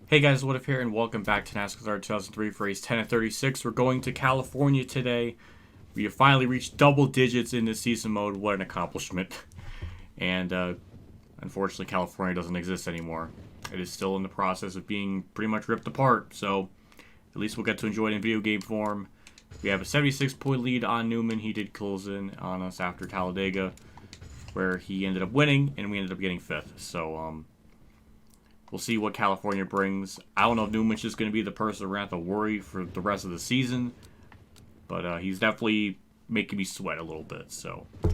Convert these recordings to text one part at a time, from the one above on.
Hey guys, WhatiF here, and welcome back to NASCAR 2003 for race 10 and 36. We're going to California today. We have finally reached double digits in this season mode. What an accomplishment. And unfortunately, California doesn't exist anymore. It is still in the process of being pretty much ripped apart, so at least we'll get to enjoy it in video game form. We have a 76-point lead on Newman. He did close in on us after Talladega, where he ended up winning, and we ended up getting 5th. So, we'll see what California brings. I don't know if Newman's just going to be the person we're going to have to worry for the rest of the season. But he's definitely making me sweat a little bit. So, I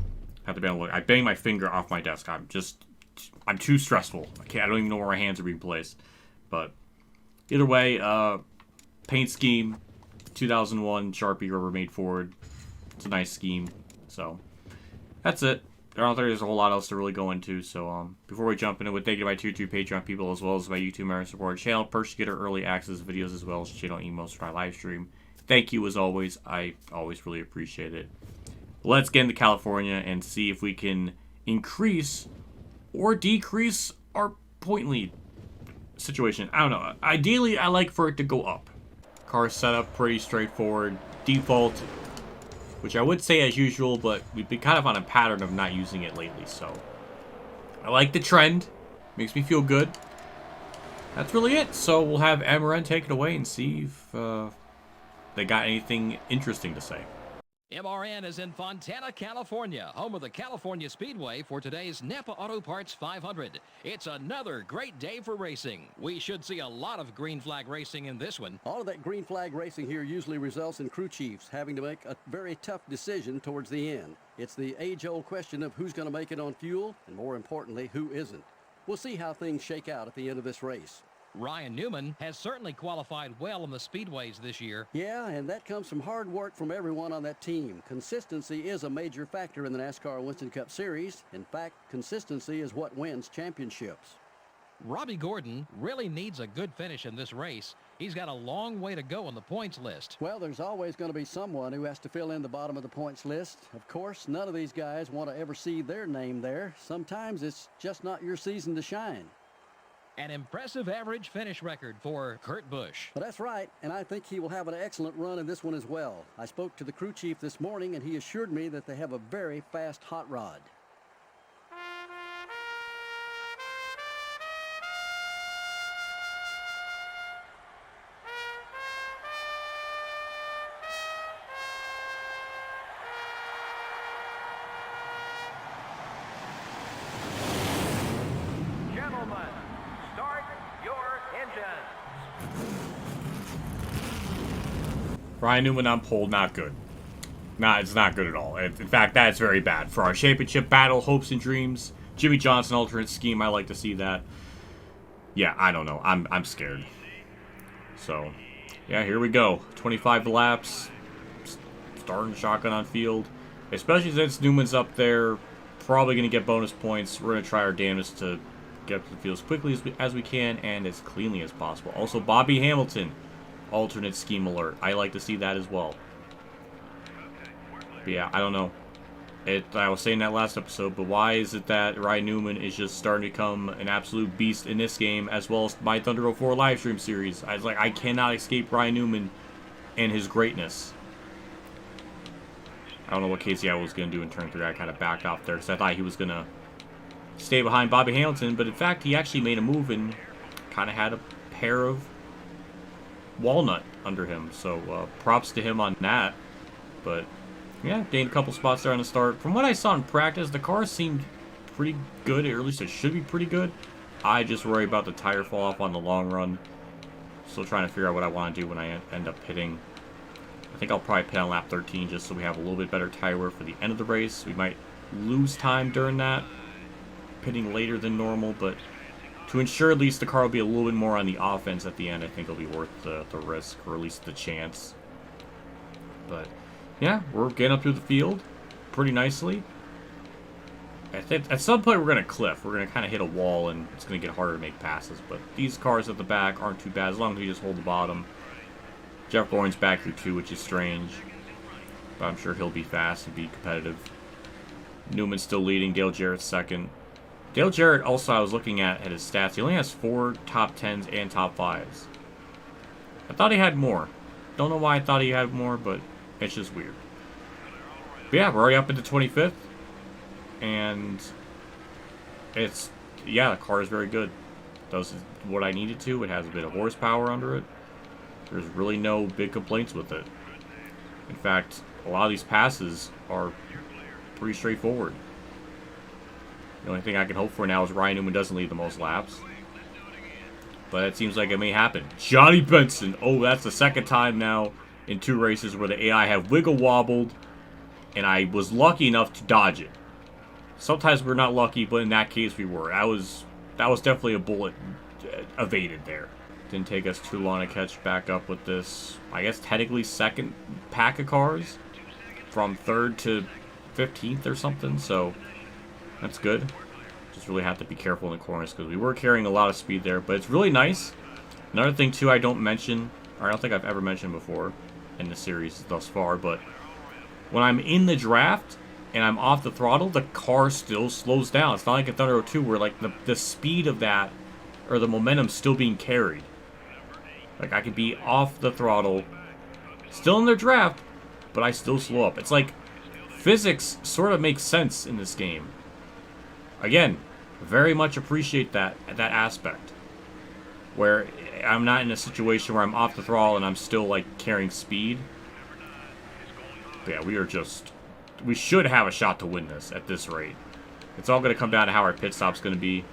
have to be able to look. I bang my finger off my desk. I'm too stressful. I don't even know where my hands are being placed. But, either way, paint scheme, 2001 Sharpie Rubber Made Ford. It's a nice scheme. So, that's it. I don't think there's a whole lot else to really go into, so before we jump into it, thank you to my tier 2 Patreon people as well as my YouTube member support channel. Perks to get our early access videos as well as channel emails for my live stream. Thank you as always. I always really appreciate it. Let's get into California and see if we can increase or decrease our point lead situation. I don't know. Ideally, I like for it to go up. Car setup, pretty straightforward. Default, which I would say as usual, but we've been kind of on a pattern of not using it lately, so I like the trend. Makes me feel good. That's really it. So we'll have MRN take it away and see if they got anything interesting to say. MRN is in Fontana, California, home of the California Speedway for today's Napa Auto Parts 500. It's another great day for racing. We should see a lot of green flag racing in this one. All of that green flag racing here usually results in crew chiefs having to make a very tough decision towards the end. It's the age-old question of who's going to make it on fuel, and more importantly, who isn't. We'll see how things shake out at the end of this race. Ryan Newman has certainly qualified well in the speedways this year. Yeah, and that comes from hard work from everyone on that team. Consistency is a major factor in the NASCAR Winston Cup Series. In fact, consistency is what wins championships. Robbie Gordon really needs a good finish in this race. He's got a long way to go on the points list. Well, there's always going to be someone who has to fill in the bottom of the points list. Of course, none of these guys want to ever see their name there. Sometimes it's just not your season to shine. An impressive average finish record for Kurt Busch. Well, that's right, and I think he will have an excellent run in this one as well. I spoke to the crew chief this morning, and he assured me that they have a very fast hot rod. Ryan Newman on pole, not good. It's not good at all. In fact, that's very bad. For our championship battle, hopes and dreams, Jimmy Johnson alternate scheme, I like to see that. Yeah, I don't know. I'm scared. So, yeah, here we go. 25 laps. Starting shotgun on field. Especially since Newman's up there, probably going to get bonus points. We're going to try our damnedest to get up to the field as quickly as we can and as cleanly as possible. Also, Bobby Hamilton. Alternate scheme alert. I like to see that as well. But yeah, I don't know. I was saying that last episode, but why is it that Ryan Newman is just starting to become an absolute beast in this game, as well as my Thunder 04 live stream series? I cannot escape Ryan Newman and his greatness. I don't know what Casey I was going to do in turn 3. I kind of backed off there because I thought he was going to stay behind Bobby Hamilton, but in fact, he actually made a move and kind of had a pair of walnut under him, so props to him on that. But yeah, gained a couple spots there on the start. From what I saw in practice, the car seemed pretty good, or at least it should be pretty good. I just worry about the tire fall off on the long run. Still trying to figure out what I want to do when I end up pitting. I think I'll probably pit on lap 13 just so we have a little bit better tire wear for the end of the race. We might lose time during that, pitting later than normal, but to ensure at least the car will be a little bit more on the offense at the end, I think it'll be worth the risk, or at least the chance. But yeah, we're getting up through the field pretty nicely. I think at some point we're going to cliff. We're going to kind of hit a wall, and it's going to get harder to make passes. But these cars at the back aren't too bad as long as we just hold the bottom. Jeff Gordon's back here too, which is strange. But I'm sure he'll be fast and be competitive. Newman's still leading. Dale Jarrett's second. Dale Jarrett, also, I was looking at his stats. He only has 4 top 10s and top 5s. I thought he had more. Don't know why I thought he had more, but it's just weird. But yeah, we're already up into 25th. And it's, yeah, the car is very good. Does what I needed to. It has a bit of horsepower under it. There's really no big complaints with it. In fact, a lot of these passes are pretty straightforward. The only thing I can hope for now is Ryan Newman doesn't lead the most laps. But it seems like it may happen. Johnny Benson. Oh, that's the second time now in 2 races where the AI have wiggle wobbled. And I was lucky enough to dodge it. Sometimes we're not lucky, but in that case we were. That was definitely a bullet evaded there. Didn't take us too long to catch back up with this. I guess technically second pack of cars. From 3rd to 15th or something. So that's good. Just really have to be careful in the corners because we were carrying a lot of speed there. But it's really nice. Another thing too I don't mention, or I don't think I've ever mentioned before in the series thus far, but when I'm in the draft and I'm off the throttle, the car still slows down. It's not like a Thunder 02 where like the speed of that or the momentum's still being carried. Like I could be off the throttle, still in the draft, but I still slow up. It's like physics sort of makes sense in this game. Again, very much appreciate that aspect. Where I'm not in a situation where I'm off the throttle and I'm still like carrying speed. But yeah, we should have a shot to win this at this rate. It's all going to come down to how our pit stop's going to be.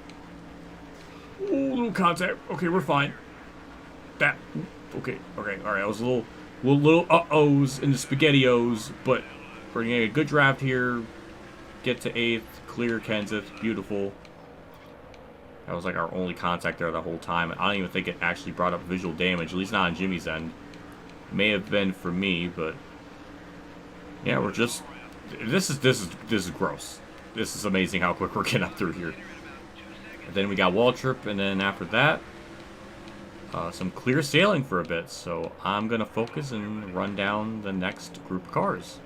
Ooh, little contact. Okay, we're fine. Okay, alright, I was a little uh-ohs in the SpaghettiOs, but we're going to get a good draft here. Get to 8th, clear Kenseth, beautiful. That was like our only contact there the whole time. I don't even think it actually brought up visual damage, at least not on Jimmy's end. May have been for me, but yeah, we're just this is gross. This is amazing how quick we're getting up through here. And then we got wall trip, and then after that, some clear sailing for a bit. So I'm gonna focus and run down the next group of cars.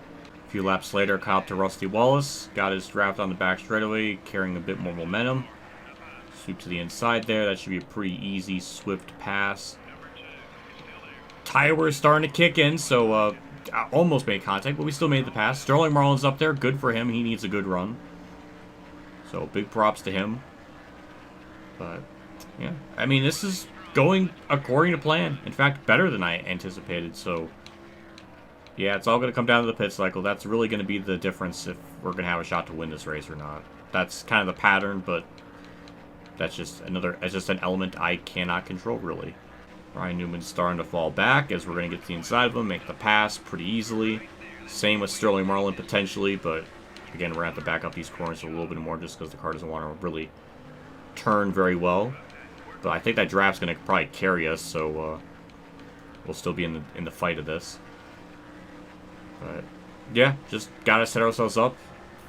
A few laps later, caught up to Rusty Wallace. Got his draft on the back straightaway, carrying a bit more momentum. Sweep to the inside there. That should be a pretty easy, swift pass. Tire wear starting to kick in, so I almost made contact, but we still made the pass. Sterling Marlin's up there. Good for him. He needs a good run. So big props to him. But yeah, I mean, this is going according to plan. In fact, better than I anticipated. So yeah, it's all going to come down to the pit cycle. That's really going to be the difference if we're going to have a shot to win this race or not. That's kind of the pattern, but that's just an element I cannot control, really. Ryan Newman's starting to fall back as we're going to get to the inside of him, make the pass pretty easily. Same with Sterling Marlin potentially, but again, we're going to have to back up these corners a little bit more just because the car doesn't want to really turn very well. But I think that draft's going to probably carry us, so we'll still be in the fight of this. But yeah, just got to set ourselves up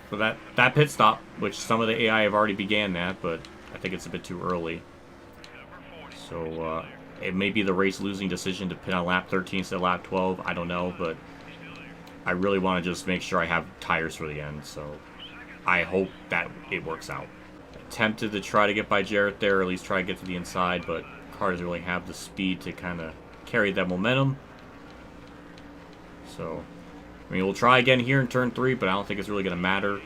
for that pit stop, which some of the AI have already began that, but I think it's a bit too early. So it may be the race-losing decision to pit on lap 13 instead of lap 12. I don't know, but I really want to just make sure I have tires for the end. So I hope that it works out. Attempted to try to get by Jarrett there, or at least try to get to the inside, but car doesn't really have the speed to kind of carry that momentum. So, I mean, we'll try again here in turn 3, but I don't think it's really going to matter.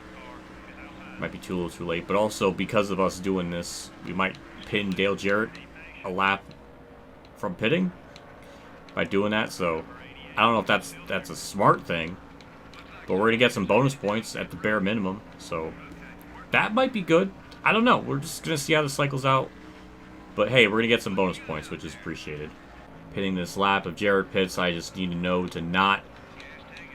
Might be too little too late, but also because of us doing this, we might pin Dale Jarrett a lap from pitting by doing that. So I don't know if that's a smart thing, but we're gonna get some bonus points at the bare minimum, so that might be good. I don't know, we're just gonna see how this cycles out, but hey, we're gonna get some bonus points, which is appreciated. Pitting this lap of Jarrett pits, I just need to know to not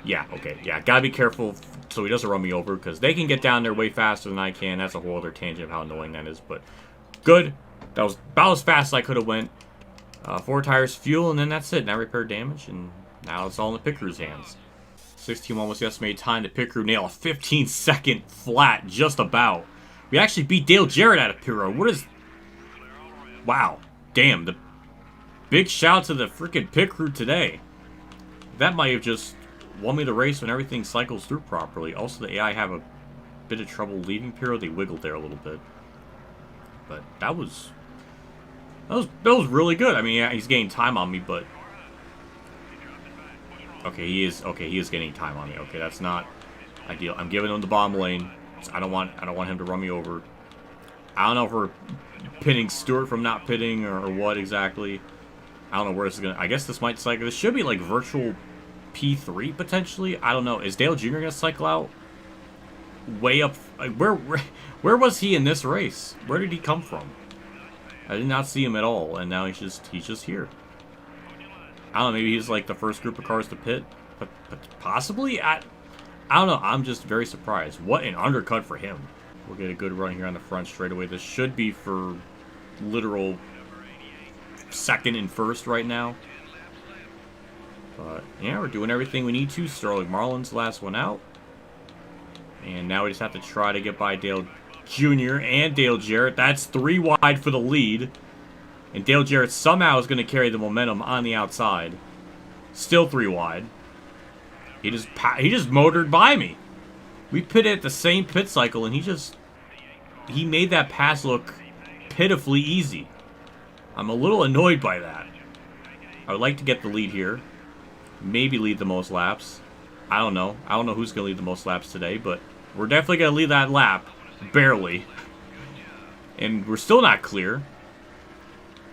gotta be careful so he doesn't run me over, because they can get down there way faster than I can. That's a whole other tangent of how annoying that is, but good. That was about as fast as I could have went. 4 tires, fuel, and then that's it. Now repair damage, and now it's all in the pit crew's hands. 16-1 was the estimated time to pit crew nail a 15-second flat, just about. We actually beat Dale Jarrett out of pit road. What is... Wow. Damn. The big shout to the freaking pit crew today. That might have just won me the race when everything cycles through properly. Also, the AI have a bit of trouble leaving pit road. They wiggled there a little bit. But that was really good. I mean, yeah, he's gaining time on me, but okay, he is getting time on me. Okay, that's not ideal. I'm giving him the bottom lane. I don't want him to run me over. I don't know if we're pinning Stewart from not pitting or what exactly. I don't know where this is gonna. I guess this might cycle. This should be like virtual P3 potentially. I don't know. Is Dale Jr. gonna cycle out? Way up. Like, where was he in this race? Where did he come from? I did not see him at all, and now he's just here. I don't know. Maybe he's like the first group of cars to pit, but possibly. I don't know. I'm just very surprised. What an undercut for him. We'll get a good run here on the front straightaway. This should be for literal second and first right now. But yeah, we're doing everything we need to. Sterling Marlin's the last one out. And now we just have to try to get by Dale Jr. and Dale Jarrett. That's 3 wide for the lead. And Dale Jarrett somehow is going to carry the momentum on the outside. Still 3 wide. He just motored by me. We pitted at the same pit cycle, and he made that pass look pitifully easy. I'm a little annoyed by that. I would like to get the lead here. Maybe lead the most laps. I don't know. I don't know who's going to lead the most laps today, but we're definitely going to lead that lap. Barely. And we're still not clear.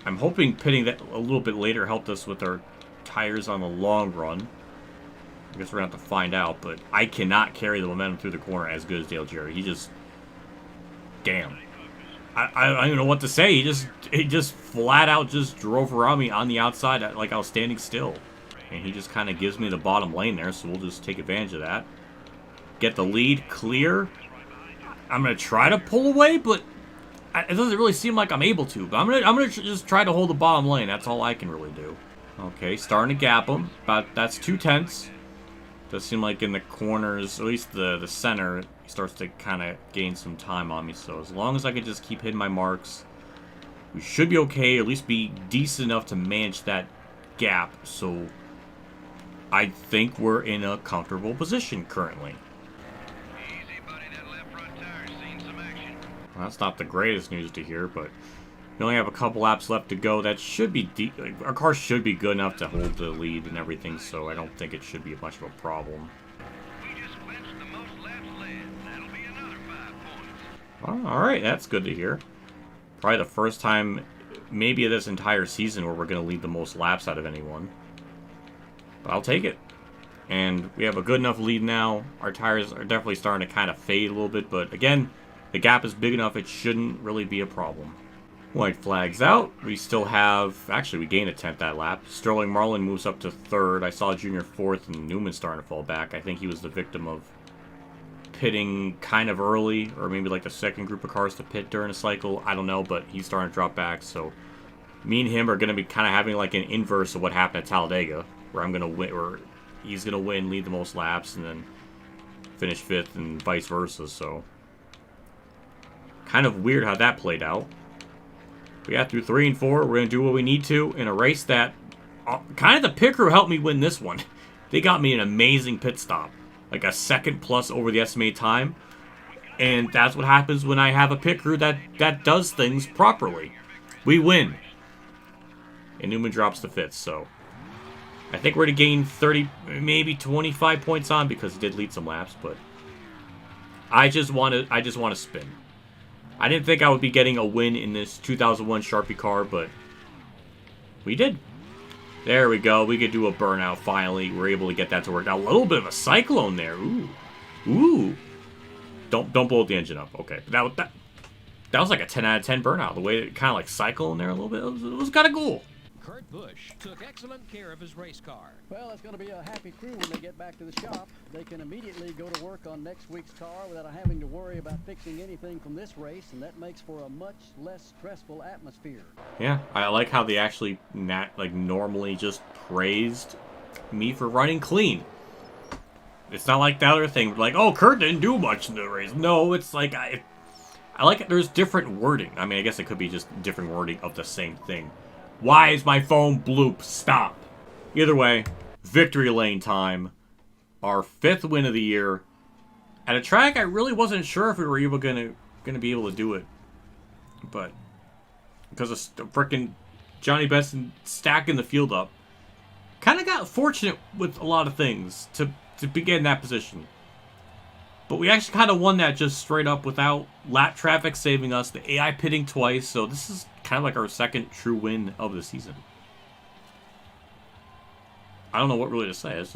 I'm hoping pitting that a little bit later helped us with our tires on the long run. I guess we're going to have to find out, but I cannot carry the momentum through the corner as good as Dale Jarrett. He just... Damn. I don't even know what to say. He just flat out just drove around me on the outside like I was standing still. And he just kind of gives me the bottom lane there, so we'll just take advantage of that. Get the lead clear. I'm going to try to pull away, but it doesn't really seem like I'm able to. But I'm gonna just try to hold the bottom lane. That's all I can really do. Okay, starting to gap him. That's 2/10. Does seem like in the corners, at least the center, he starts to kind of gain some time on me. So as long as I can just keep hitting my marks, we should be okay. Or at least be decent enough to manage that gap. So I think we're in a comfortable position currently. Well, that's not the greatest news to hear, but we only have a couple laps left to go. That should be our car should be good enough to hold the lead and everything, so I don't think it should be much of a problem. Well, all right, that's good to hear. Probably the first time, maybe this entire season, where we're going to lead the most laps out of anyone. But I'll take it. And we have a good enough lead now. Our tires are definitely starting to kind of fade a little bit, but again, the gap is big enough, it shouldn't really be a problem. White flag's out. We still have... Actually, we gained a 10th that lap. Sterling Marlin moves up to 3rd. I saw Junior 4th, and Newman starting to fall back. I think he was the victim of pitting kind of early, or maybe like the second group of cars to pit during a cycle. I don't know, but he's starting to drop back, so me and him are going to be kind of having like an inverse of what happened at Talladega, where I'm going to win, or he's going to win, lead the most laps, and then finish 5th, and vice versa, so... Kind of weird how that played out. We got through 3 and 4. We're going to do what we need to in a race that... kind of the pit crew helped me win this one. They got me an amazing pit stop. Like a second plus over the estimated time. And that's what happens when I have a pit crew that does things properly. We win. And Newman drops to 5th, so... I think we're going to gain 30, maybe 25 points on because he did lead some laps, but... I just want to spin. I didn't think I would be getting a win in this 2001 Sharpie car, but we did. There we go. We could do a burnout finally. We're able to get that to work. Now, a little bit of a cyclone there. Ooh. Ooh. Don't blow the engine up. Okay. That was like a 10 out of 10 burnout. The way it kind of like cycled in there a little bit. It was kind of cool. Kurt Busch took excellent care of his race car. Well, it's going to be a happy crew when they get back to the shop. They can immediately go to work on next week's car without having to worry about fixing anything from this race, and that makes for a much less stressful atmosphere. Yeah, I like how they actually normally just praised me for running clean. It's not like the other thing, like, oh, Kurt didn't do much in the race. No, it's like, I like it. There's different wording. I mean, I guess it could be just different wording of the same thing. Why is my phone bloop? Stop. Either way, victory lane time. Our 5th win of the year. At a track I really wasn't sure if we were gonna be able to do it. But because of freaking Johnny Benson stacking the field up. Kind of got fortunate with a lot of things to begin that position. But we actually kind of won that just straight up without lap traffic saving us, the AI pitting twice, so this is kind of like our second true win of the season. I don't know what really to say. It's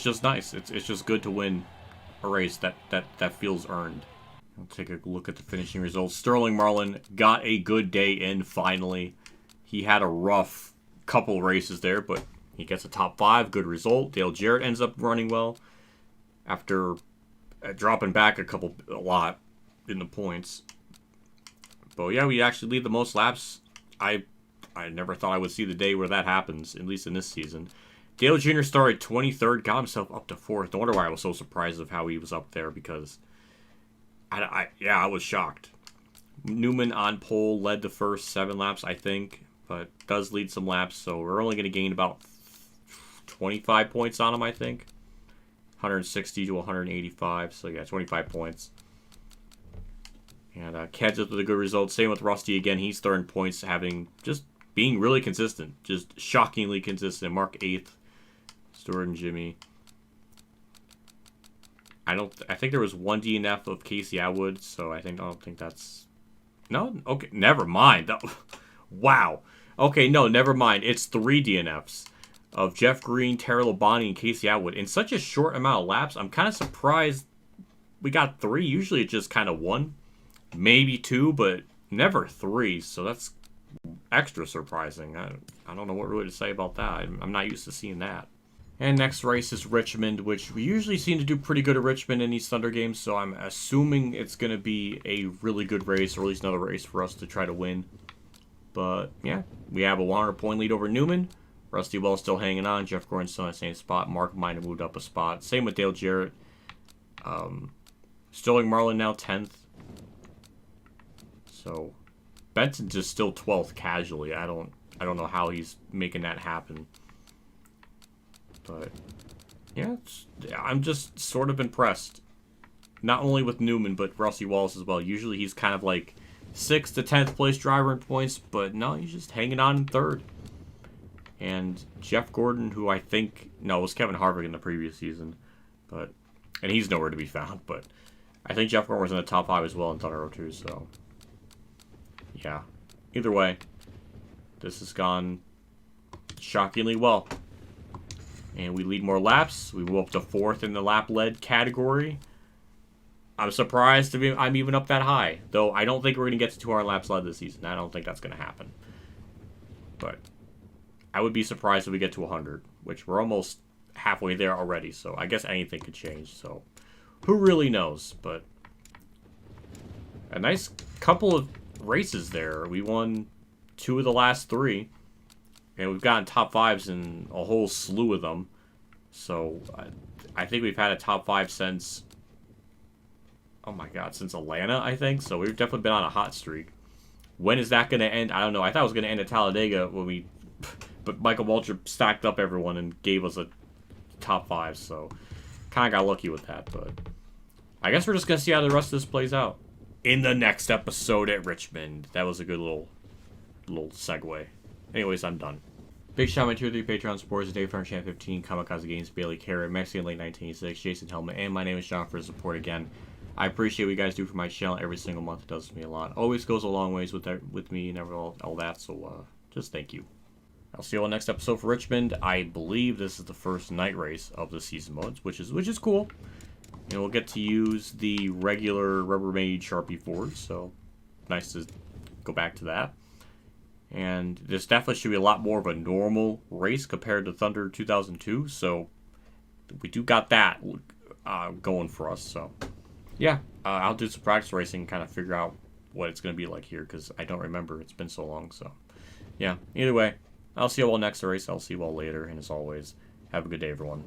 just nice. It's just good to win a race that feels earned. I'll take a look at the finishing results. Sterling Marlin got a good day in finally. He had a rough couple races there, but he gets a top 5. Good result. Dale Jarrett ends up running well after dropping back a lot in the points. But yeah, we actually lead the most laps. I never thought I would see the day where that happens, at least in this season. Dale Jr. started 23rd, got himself up to 4th. No wonder why I was so surprised of how he was up there, because I was shocked. Newman on pole led the first 7 laps, I think, but does lead some laps, so we're only going to gain about 25 points on him, I think. 160 to 185, so yeah, 25 points. And Ked's up with a good result. Same with Rusty again. He's third in points, being really consistent. Just shockingly consistent. Mark 8th. Stewart and Jimmy. I think there was 1 DNF of Casey Atwood, so I don't think that's... No? Okay, never mind. Wow. Okay, no, never mind. It's 3 DNFs of Jeff Green, Terry Labonte, and Casey Atwood. In such a short amount of laps, I'm kind of surprised we got 3. Usually it's just kind of 1. Maybe 2, but never 3, so that's extra surprising. I don't know what really to say about that. I'm not used to seeing that. And next race is Richmond, which we usually seem to do pretty good at Richmond in these Thunder games, so I'm assuming it's going to be a really good race, or at least another race for us to try to win. But yeah, we have a 100-point lead over Newman. Rusty Wells still hanging on. Jeff Gordon's still in the same spot. Mark might have moved up a spot. Same with Dale Jarrett. Sterling Marlin now 10th. So Benson's just still 12th casually. I don't know how he's making that happen. But yeah, I'm just sort of impressed. Not only with Newman, but Rusty Wallace as well. Usually he's kind of like 6th to 10th place driver in points, but no, he's just hanging on in 3rd. And Jeff Gordon, who I think... No, it was Kevin Harvick in the previous season. And he's nowhere to be found, but I think Jeff Gordon was in the top 5 as well in Thunder 02, so... Yeah. Either way, this has gone shockingly well. And we lead more laps. We move up to 4th in the lap-led category. I'm surprised I'm even up that high. Though I don't think we're going to get to 200 laps led this season. I don't think that's going to happen. But I would be surprised if we get to 100. Which we're almost halfway there already. So I guess anything could change. So who really knows? But a nice couple of races there. We won 2 of the last 3. And we've gotten top 5s in a whole slew of them. So I think we've had a top 5 since... Oh my god, since Atlanta, I think. So we've definitely been on a hot streak. When is that going to end? I don't know. I thought it was going to end at Talladega when but Michael Waltrip stacked up everyone and gave us a top 5. So kind of got lucky with that. But I guess we're just going to see how the rest of this plays out in the next episode at Richmond. That was a good little segue. Anyways, I'm done. Big shout out to my Tier 3 Patreon supporters: Dave Farn, Champ 15, Kamikazegames, Bailey Carey, Mexican Late 1986, Jason Hellman, and my name is John for the support again. I appreciate what you guys do for my channel every single month. It does me a lot. Always goes a long ways with me and all that, so just thank you. I'll see you all next episode for Richmond. I believe this is the first night race of the season modes, which is cool. And we'll get to use the regular Rubbermaid Sharpie Fords, so nice to go back to that. And this definitely should be a lot more of a normal race compared to Thunder 2002, so we do got that going for us. So yeah, I'll do some practice racing and kind of figure out what it's going to be like here, because I don't remember. It's been so long. So yeah, either way, I'll see you all next race. I'll see you all later, and as always, have a good day, everyone.